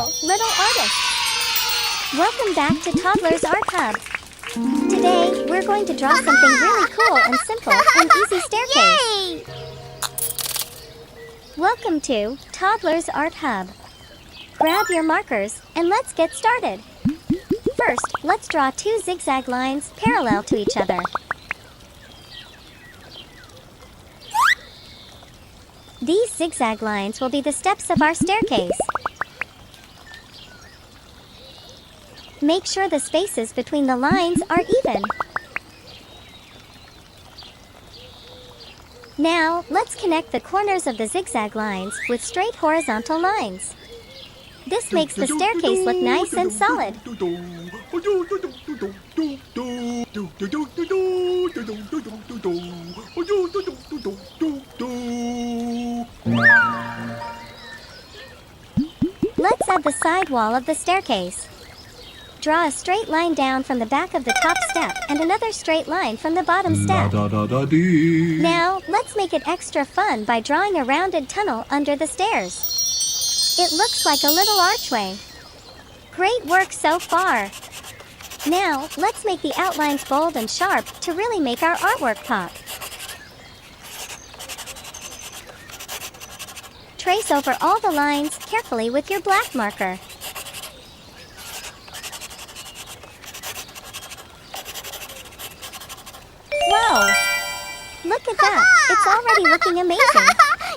Hello, little artists! Welcome back to Toddlers Art Hub. Today, we're going to draw something really cool and simple, an easy staircase. Yay! Welcome to Toddlers Art Hub. Grab your markers and let's get started. First, let's draw two zigzag lines parallel to each other. These zigzag lines will be the steps of our staircase. Make sure the spaces between the lines are even. Now, let's connect the corners of the zigzag lines with straight horizontal lines. This makes the staircase look nice and solid. Let's add the side wall of the staircase. Draw a straight line down from the back of the top step and another straight line from the bottom step. Now, let's make it extra fun by drawing a rounded tunnel under the stairs. It looks like a little archway. Great work so far! Now, let's make the outlines bold and sharp to really make our artwork pop. Trace over all the lines carefully with your black marker. Whoa! Look at that! It's already looking amazing!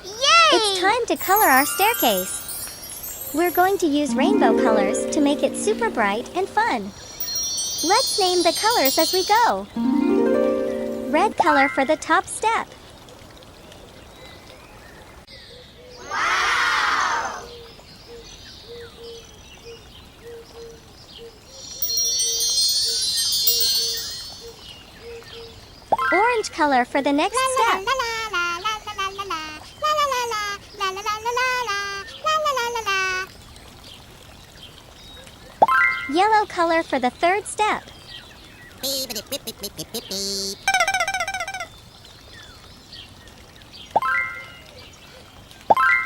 Yay! It's time to color our staircase. We're going to use rainbow colors to make it super bright and fun. Let's name the colors as we go. Red color for the top step. Wow! Orange color for the next step. Yellow color for the third step.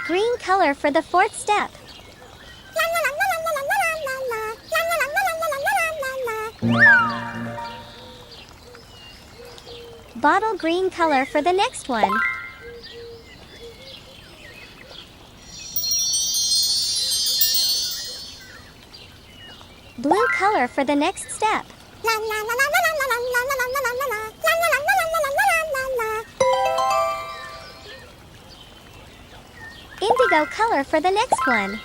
Green color for the fourth step. Bottle green color for the next one. Blue color for the next step. Indigo color for the next one.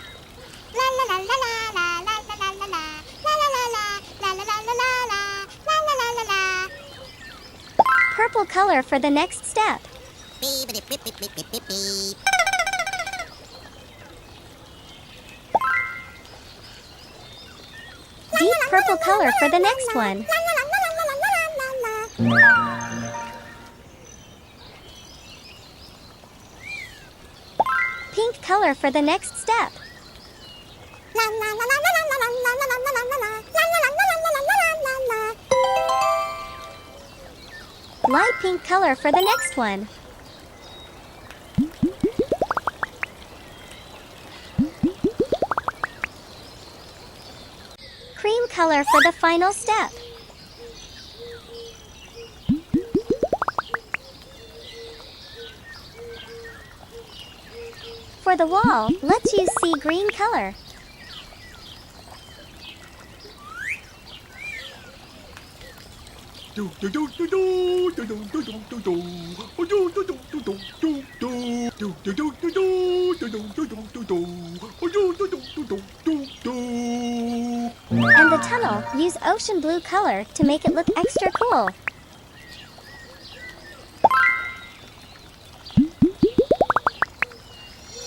Purple color for the next step. Deep purple color for the next one. Pink color for the next step. Light pink color for the next one. Cream color for the final step. For the wall, let's use sea green color. And the tunnel, use ocean blue color to make it look extra cool.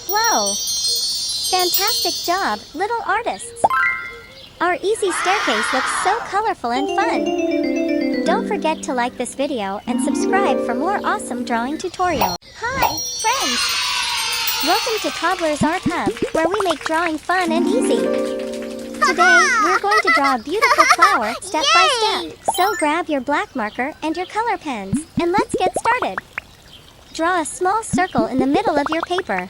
Whoa! Fantastic job, little artists! Our easy staircase looks so colorful and fun. Don't forget to like this video and subscribe for more awesome drawing tutorials. Hi, friends! Welcome to Toddlers Art Hub, where we make drawing fun and easy. Today, we're going to draw a beautiful flower step by step. So grab your black marker and your color pens, and let's get started. Draw a small circle in the middle of your paper.